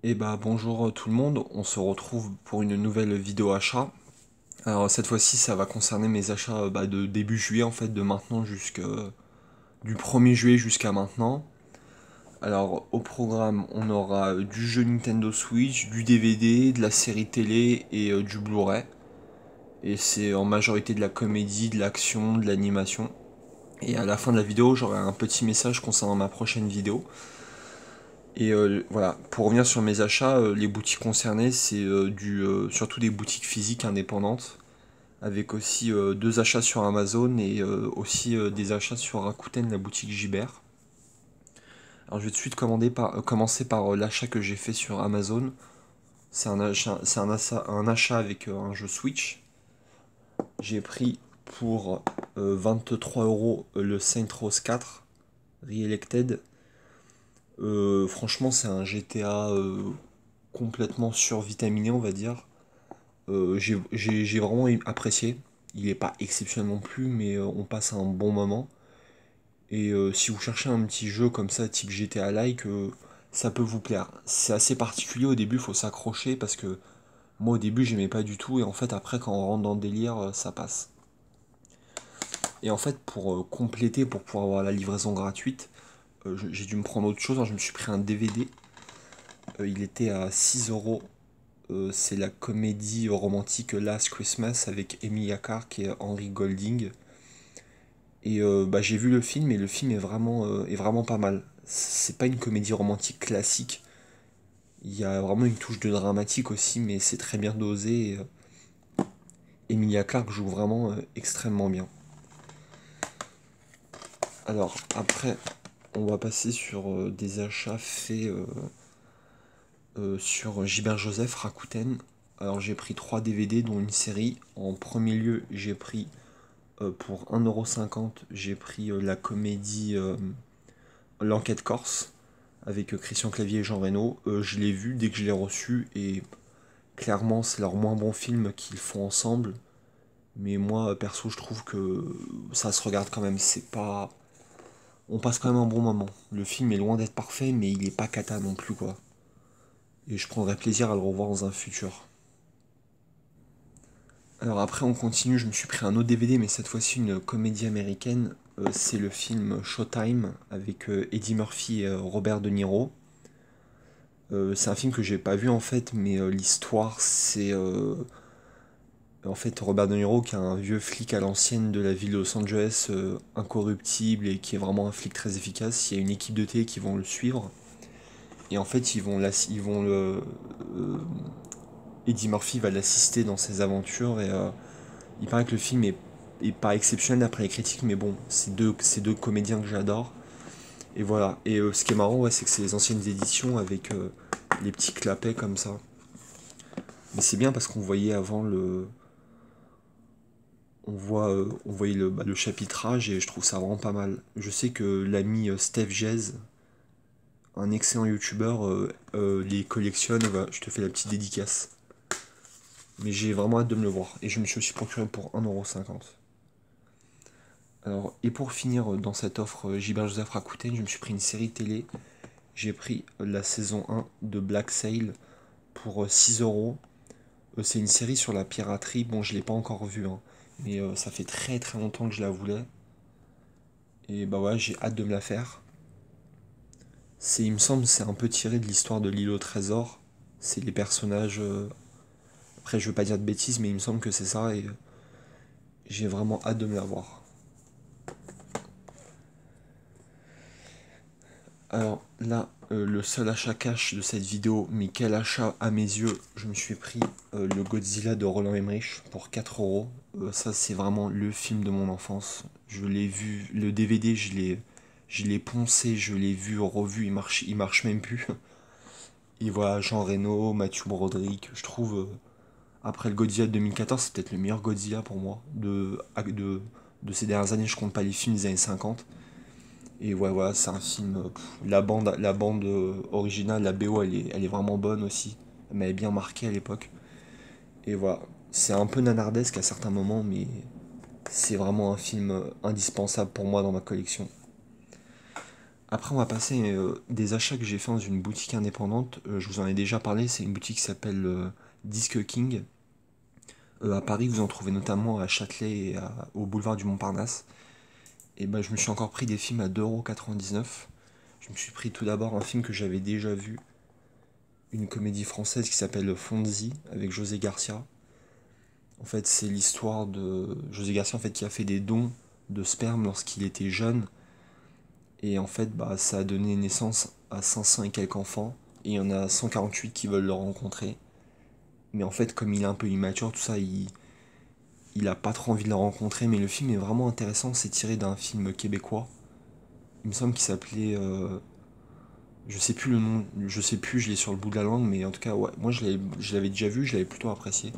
Et bah bonjour tout le monde, on se retrouve pour une nouvelle vidéo achat. Alors cette fois-ci ça va concerner mes achats de début juillet en fait, de maintenant jusqu'à du 1er juillet jusqu'à maintenant. Alors au programme on aura du jeu Nintendo Switch, du DVD, de la série télé et du Blu-ray. Et c'est en majorité de la comédie, de l'action, de l'animation. Et à la fin de la vidéo j'aurai un petit message concernant ma prochaine vidéo. Et voilà, pour revenir sur mes achats, les boutiques concernées, c'est surtout des boutiques physiques indépendantes, avec aussi deux achats sur Amazon et aussi des achats sur Rakuten, la boutique Gibert. Alors je vais tout de suite commencer par l'achat que j'ai fait sur Amazon. C'est un achat avec un jeu Switch. J'ai pris pour 23 euros le Saint Rose 4 Re-Elected. Franchement, c'est un GTA complètement survitaminé, on va dire. J'ai vraiment apprécié. Il n'est pas exceptionnel non plus, mais on passe un bon moment. Et si vous cherchez un petit jeu comme ça, type GTA-like, ça peut vous plaire. C'est assez particulier au début, il faut s'accrocher parce que moi au début j'aimais pas du tout et en fait après quand on rentre dans le délire, ça passe. Et en fait pour compléter, pour pouvoir avoir la livraison gratuite, j'ai dû me prendre autre chose. Alors, je me suis pris un DVD. Il était à 6 euros. C'est la comédie romantique Last Christmas avec Emilia Clarke et Henry Golding. Et j'ai vu le film et le film est vraiment pas mal. C'est pas une comédie romantique classique. Il y a vraiment une touche de dramatique aussi, mais c'est très bien dosé. Et, Emilia Clarke joue vraiment extrêmement bien. Alors après, on va passer sur des achats faits sur Gilbert Joseph Rakuten. Alors j'ai pris 3 DVD dont une série. En premier lieu, j'ai pris pour 1,50 €, j'ai pris la comédie L'Enquête Corse avec Christian Clavier et Jean Reno. Je l'ai vu dès que je l'ai reçu et clairement c'est leur moins bon film qu'ils font ensemble. Mais moi perso je trouve que ça se regarde quand même. C'est pas, on passe quand même un bon moment. Le film est loin d'être parfait mais il est pas cata non plus quoi. Et je prendrai plaisir à le revoir dans un futur. Alors après on continue, je me suis pris un autre DVD mais cette fois-ci une comédie américaine. C'est le film Showtime avec Eddie Murphy et Robert De Niro. C'est un film que j'ai pas vu en fait, mais l'histoire c'est en fait Robert De Niro qui est un vieux flic à l'ancienne de la ville de Los Angeles, incorruptible et qui est vraiment un flic très efficace. Il y a une équipe de télé qui vont le suivre et en fait ils vont le Eddie Murphy va l'assister dans ses aventures et il paraît que le film est pas exceptionnel d'après les critiques, mais bon, c'est deux comédiens que j'adore. Et voilà. Et ce qui est marrant, ouais, c'est que c'est les anciennes éditions avec les petits clapets comme ça. Mais c'est bien parce qu'on voyait avant on voyait le chapitrage et je trouve ça vraiment pas mal. Je sais que l'ami Steph Jez, un excellent youtubeur, les collectionne. Voilà, je te fais la petite dédicace. Mais j'ai vraiment hâte de me le voir. Et je me suis aussi procuré pour 1,50 €. Alors, et pour finir dans cette offre Gilbert Joseph Rakuten, je me suis pris une série télé. J'ai pris la saison 1 de Black Sail pour 6 euros. C'est une série sur la piraterie. Bon, je l'ai pas encore vue, hein, mais ça fait très très longtemps que je la voulais. Et bah ouais, j'ai hâte de me la faire. Il me semble, c'est un peu tiré de l'histoire de l'île au trésor. C'est les personnages. Après, je veux pas dire de bêtises, mais il me semble que c'est ça et j'ai vraiment hâte de me la voir. Alors là, le seul achat cash de cette vidéo, mais quel achat à mes yeux, je me suis pris le Godzilla de Roland Emmerich pour 4 euros. Ça, c'est vraiment le film de mon enfance. Je l'ai vu, le DVD, je l'ai poncé, je l'ai vu, revu, il marche même plus. Et voilà, Jean Reno, Matthew Broderick, je trouve, après le Godzilla de 2014, c'est peut-être le meilleur Godzilla pour moi. De ces dernières années, je compte pas les films des années 50. Et ouais, voilà, c'est un film. La bande originale, la BO, elle est vraiment bonne aussi. Elle m'avait bien marqué à l'époque. Et voilà, c'est un peu nanardesque à certains moments, mais c'est vraiment un film indispensable pour moi dans ma collection. Après, on va passer des achats que j'ai fait dans une boutique indépendante. Je vous en ai déjà parlé, c'est une boutique qui s'appelle Disque King. À Paris, vous en trouvez notamment à Châtelet et au boulevard du Montparnasse. Et ben, je me suis encore pris des films à 2,99 €. Je me suis pris tout d'abord un film que j'avais déjà vu, une comédie française qui s'appelle Fonzie avec José Garcia. En fait, c'est l'histoire de José Garcia en fait, qui a fait des dons de sperme lorsqu'il était jeune. Et en fait, bah, ça a donné naissance à 500 et quelques enfants. Et il y en a 148 qui veulent le rencontrer. Mais en fait, comme il est un peu immature, tout ça, il a pas trop envie de le rencontrer. Mais le film est vraiment intéressant. C'est tiré d'un film québécois. Il me semble qu'il s'appelait. Je sais plus le nom, je sais plus, je l'ai sur le bout de la langue. Mais en tout cas, ouais, moi je l'avais déjà vu, je l'avais plutôt apprécié.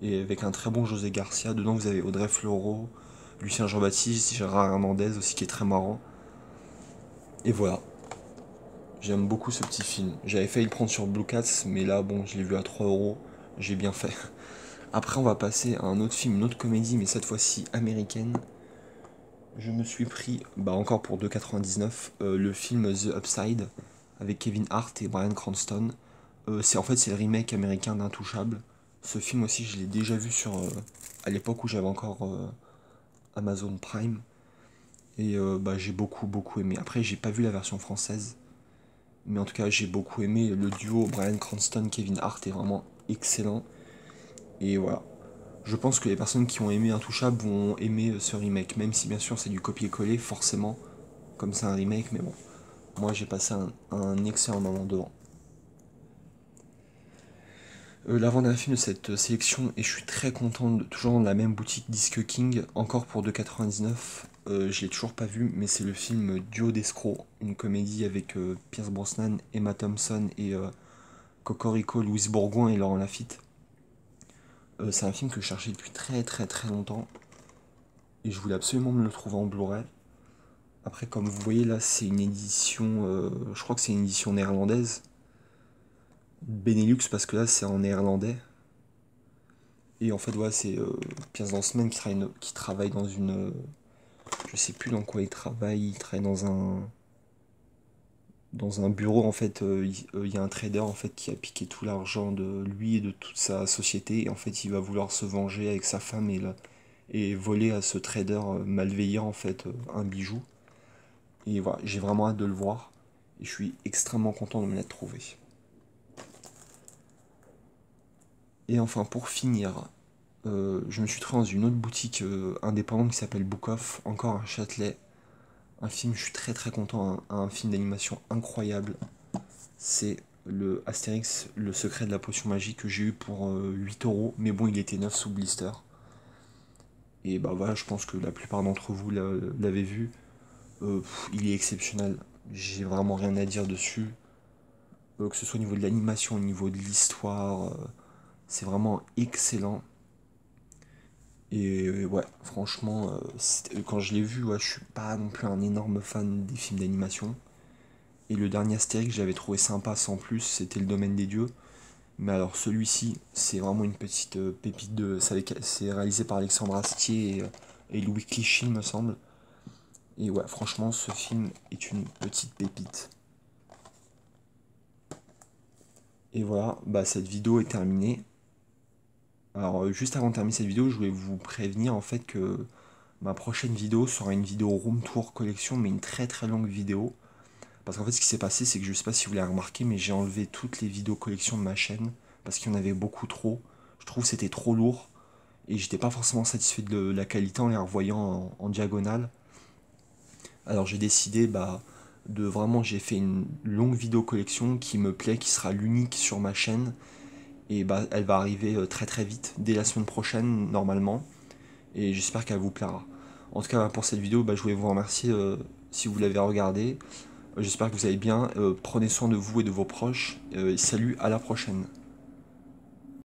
Et avec un très bon José Garcia. Dedans, vous avez Audrey Fleurot, Lucien Jean-Baptiste, Gérard Hernandez aussi qui est très marrant. Et voilà. J'aime beaucoup ce petit film. J'avais failli le prendre sur Blue Cats, mais là, bon, je l'ai vu à 3 €. J'ai bien fait. Après, on va passer à un autre film, une autre comédie, mais cette fois-ci américaine. Je me suis pris, bah encore pour 2,99 €, le film The Upside avec Kevin Hart et Bryan Cranston. C'est le remake américain d'Intouchable. Ce film aussi, je l'ai déjà vu à l'époque où j'avais encore Amazon Prime. Et bah, j'ai beaucoup aimé. Après, j'ai pas vu la version française. Mais en tout cas, j'ai beaucoup aimé le duo Bryan Cranston-Kevin Hart est vraiment excellent. Et voilà. Je pense que les personnes qui ont aimé Intouchable vont aimer ce remake, même si bien sûr c'est du copier-coller, forcément, comme c'est un remake, mais bon. Moi j'ai passé un excellent moment devant. L'avant-dernier film de cette sélection, et je suis très content, toujours dans la même boutique Disque King, encore pour 2,99 €. Je l'ai toujours pas vu, mais c'est le film Duo d'escrocs, une comédie avec Pierce Brosnan, Emma Thompson et Cocorico, Louise Bourgoin et Laurent Lafitte. C'est un film que je cherchais depuis très longtemps et je voulais absolument me le trouver en Blu-ray. Après, comme vous voyez là, c'est une édition, je crois que c'est une édition néerlandaise, Benelux parce que là c'est en néerlandais. Et en fait, voilà, c'est Pierce Brosnan qui travaille dans une, je sais plus dans quoi il travaille dans un bureau en fait. Il y a un trader en fait qui a piqué tout l'argent de lui et de toute sa société et en fait il va vouloir se venger avec sa femme et voler à ce trader malveillant en fait un bijou. Et voilà, j'ai vraiment hâte de le voir. Et je suis extrêmement content de me l'être trouvé. Et enfin, pour finir, je me suis trouvé dans une autre boutique indépendante qui s'appelle Book Off, encore un Châtelet. Un film, je suis très content, un film d'animation incroyable. C'est le Astérix, le secret de la potion magique que j'ai eu pour 8 €. Mais bon, il était neuf sous blister. Et bah voilà, je pense que la plupart d'entre vous l'avez vu. Il est exceptionnel. J'ai vraiment rien à dire dessus. Que ce soit au niveau de l'animation, au niveau de l'histoire, c'est vraiment excellent. Et ouais, franchement, quand je l'ai vu, ouais, je suis pas non plus un énorme fan des films d'animation. Et le dernier Astérix, j'avais trouvé sympa sans plus, c'était Le Domaine des Dieux. Mais alors celui-ci, c'est vraiment une petite pépite de. C'est réalisé par Alexandre Astier et Louis Clichy, il me semble. Et ouais, franchement, ce film est une petite pépite. Et voilà, bah cette vidéo est terminée. Alors juste avant de terminer cette vidéo, je voulais vous prévenir en fait que ma prochaine vidéo sera une vidéo room tour collection, mais une très longue vidéo. Parce qu'en fait, ce qui s'est passé, c'est que je sais pas si vous l'avez remarqué, mais j'ai enlevé toutes les vidéos collection de ma chaîne parce qu'il y en avait beaucoup trop. Je trouve que c'était trop lourd et j'étais pas forcément satisfait de la qualité en les revoyant en diagonale. Alors j'ai décidé de vraiment, j'ai fait une longue vidéo collection qui me plaît, qui sera l'unique sur ma chaîne et bah elle va arriver très vite, dès la semaine prochaine normalement et j'espère qu'elle vous plaira. En tout cas pour cette vidéo, bah, je voulais vous remercier si vous l'avez regardée. J'espère que vous allez bien. Prenez soin de vous et de vos proches. Salut, à la prochaine.